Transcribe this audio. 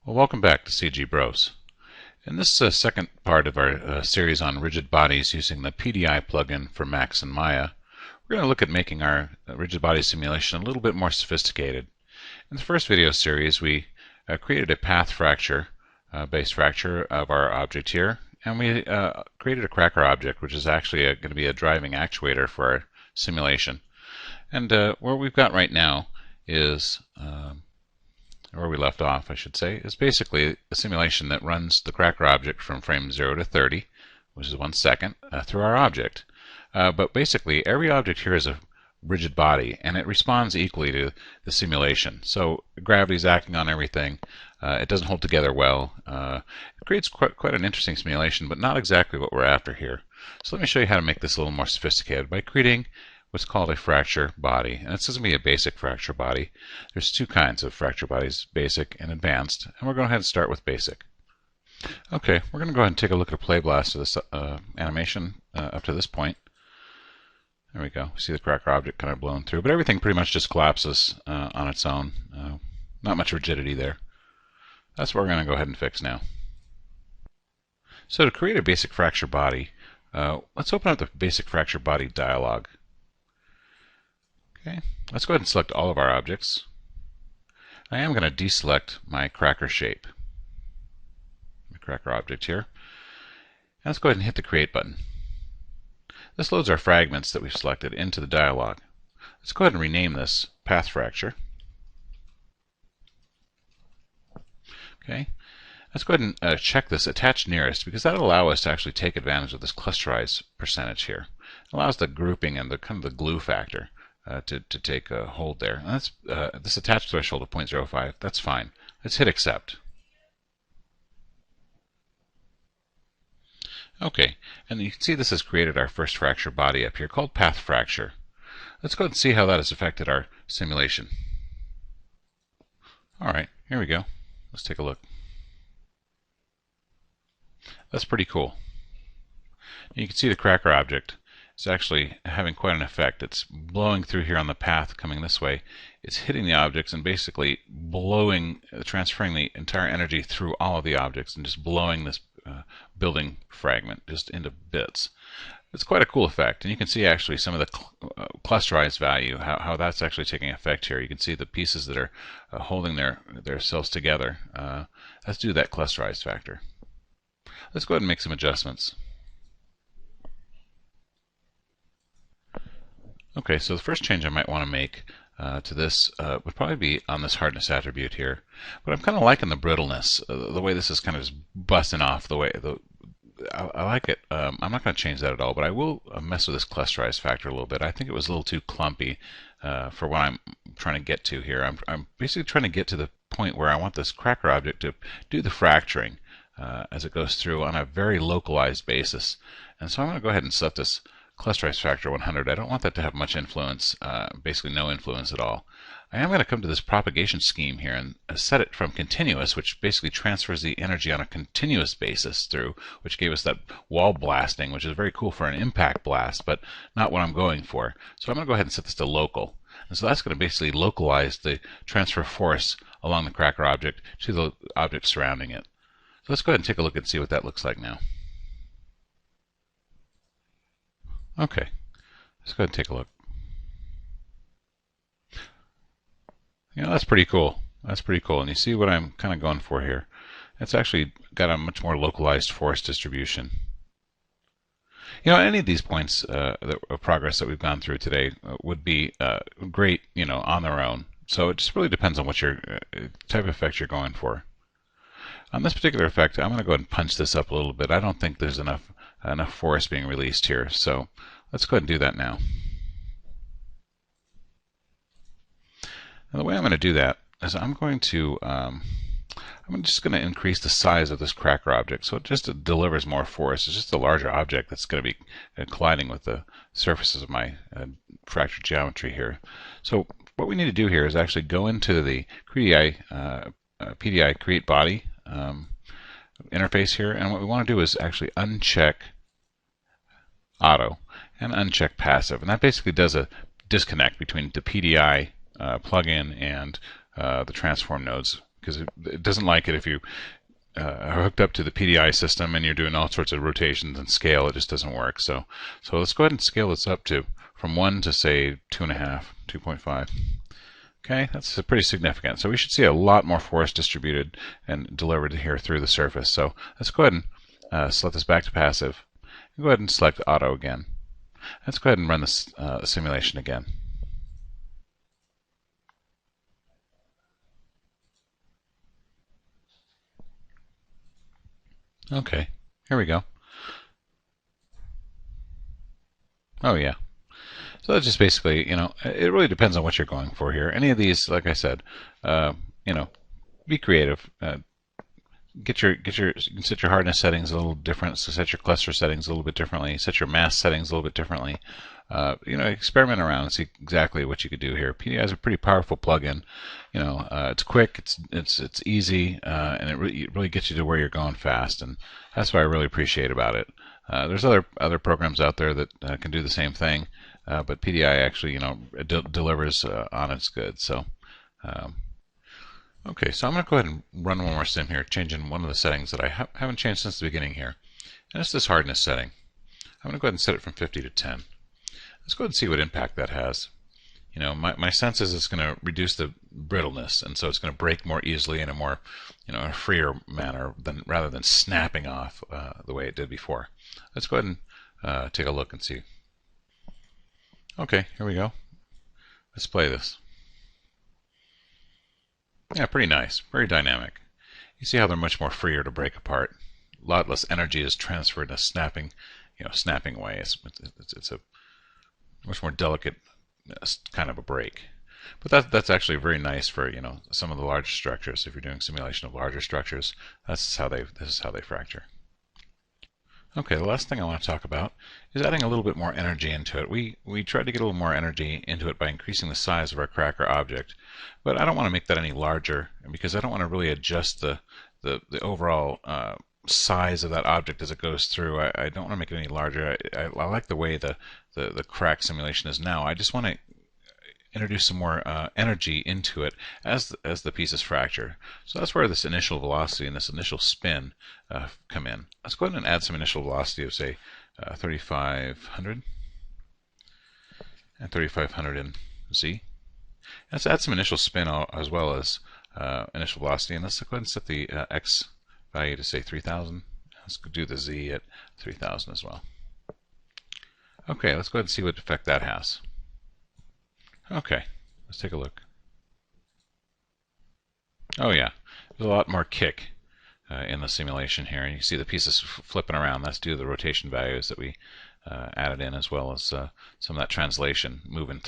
Well, welcome back to CG Bros. In this second part of our series on rigid bodies using the PDI plugin for Max and Maya, we're going to look at making our rigid body simulation a little bit more sophisticated. In the first video series, we created a path fracture, base fracture of our object here, and we created a cracker object, which is actually going to be a driving actuator for our simulation. And what we've got right now is where we left off, I should say, is basically a simulation that runs the cracker object from frame 0 to 30, which is 1 second, through our object. But basically, every object here is a rigid body, and it responds equally to the simulation. So gravity's acting on everything. It doesn't hold together well. It creates quite an interesting simulation, but not exactly what we're after here. So let me show you how to make this a little more sophisticated by creating what's called a fracture body. And this is going to be a basic fracture body. There's two kinds of fracture bodies, basic and advanced, and we're going to go ahead and start with basic. Okay, we're going to go ahead and take a look at a play blast of this animation up to this point. There we go. See the cracker object kind of blown through, but everything pretty much just collapses on its own. Not much rigidity there. That's what we're going to go ahead and fix now. So to create a basic fracture body, let's open up the basic fracture body dialog. Okay, let's go ahead and select all of our objects. I am going to deselect my cracker shape, my cracker object here. And let's go ahead and hit the Create button. This loads our fragments that we've selected into the dialog. Let's go ahead and rename this Path Fracture. Okay, let's go ahead and check this Attach Nearest, because that'll allow us to actually take advantage of this clusterized percentage here. It allows the grouping and the kind of the glue factor to take a hold there. And that's this attached threshold of 0.05. That's fine. Let's hit Accept. Okay, and you can see this has created our first fracture body up here called Path Fracture. Let's go ahead and see how that has affected our simulation. Alright, here we go. Let's take a look. That's pretty cool. You can see the cracker object is actually having quite an effect. It's blowing through here on the path coming this way. It's hitting the objects and basically blowing, transferring the entire energy through all of the objects and just blowing this building fragment just into bits. It's quite a cool effect, and you can see actually some of the clusterized value, how that's actually taking effect here. You can see the pieces that are holding their cells together. Let's do that clusterized factor. Let's go ahead and make some adjustments. Okay, so the first change I might want to make to this would probably be on this hardness attribute here. But I'm kind of liking the brittleness, the way this is kind of just busting off the way. I like it. I'm not going to change that at all, but I will mess with this clusterized factor a little bit. I think it was a little too clumpy for what I'm trying to get to here. I'm basically trying to get to the point where I want this cracker object to do the fracturing as it goes through on a very localized basis. And so I'm going to go ahead and set this clusterized factor 100. I don't want that to have much influence, basically no influence at all. I am going to come to this propagation scheme here and set it from continuous, which basically transfers the energy on a continuous basis through, which gave us that wall blasting, which is very cool for an impact blast, but not what I'm going for. So I'm going to go ahead and set this to local. And so that's going to basically localize the transfer force along the cracker object to the object surrounding it. So let's go ahead and take a look and see what that looks like now. Okay, let's go ahead and take a look. You know, that's pretty cool. That's pretty cool. And you see what I'm kind of going for here. It's actually got a much more localized force distribution. You know, any of these points of progress that we've gone through today would be great, you know, on their own. So it just really depends on what your type of effect you're going for. On this particular effect, I'm going to go ahead and punch this up a little bit. I don't think there's enough force being released here, so let's go ahead and do that now. Now the way I'm going to do that is I'm just going to increase the size of this cracker object so it just delivers more force. It's just a larger object that's going to be colliding with the surfaces of my fractured geometry here. So what we need to do here is actually go into the PDI Create Body interface here, and what we want to do is actually uncheck auto and uncheck passive, and that basically does a disconnect between the PDI plugin and the transform nodes because it doesn't like it if you are hooked up to the PDI system and you're doing all sorts of rotations and scale. It just doesn't work. So let's go ahead and scale this up to from 1 to say 2.5, 2.5. Okay, that's pretty significant. So we should see a lot more force distributed and delivered here through the surface. So let's go ahead and select this back to passive. Go ahead and select auto again. Let's go ahead and run this simulation again. Okay, here we go. Oh yeah. So that's just basically, it really depends on what you're going for here. Any of these, like I said, be creative. You can set your hardness settings a little different. So set your cluster settings a little bit differently. Set your mass settings a little bit differently. Experiment around and see exactly what you could do here. PDI is a pretty powerful plugin. It's quick, it's easy, and it really gets you to where you're going fast. And that's what I really appreciate about it. There's other programs out there that can do the same thing, but PDI actually, delivers on its goods. So. Okay, so I'm going to go ahead and run one more sim here, changing one of the settings that I haven't changed since the beginning here. And it's this hardness setting. I'm going to go ahead and set it from 50 to 10. Let's go ahead and see what impact that has. My sense is it's going to reduce the brittleness, and so it's going to break more easily in a more, a freer manner rather than snapping off the way it did before. Let's go ahead and take a look and see. Okay, here we go. Let's play this. Yeah, pretty nice, very dynamic. You see how they're much more freer to break apart. A lot less energy is transferred in a snapping way. It's a much more delicate kind of a break. But that's actually very nice for some of the larger structures. If you're doing simulation of larger structures, this is how they fracture. Okay, the last thing I want to talk about is adding a little bit more energy into it. We tried to get a little more energy into it by increasing the size of our cracker object, but I don't want to make that any larger because I don't want to really adjust the overall size of that object as it goes through. I don't want to make it any larger. I like the way the crack simulation is now. I just want to introduce some more energy into it as the pieces fracture. So that's where this initial velocity and this initial spin come in. Let's go ahead and add some initial velocity of say 3,500 and 3,500 in Z. Let's add some initial spin as well as initial velocity, and let's go ahead and set the X value to say 3,000. Let's do the Z at 3,000 as well. Okay, let's go ahead and see what effect that has. Okay, let's take a look. Oh yeah, there's a lot more kick in the simulation here. And you see the pieces flipping around. That's due to the rotation values that we added in, as well as some of that translation moving through.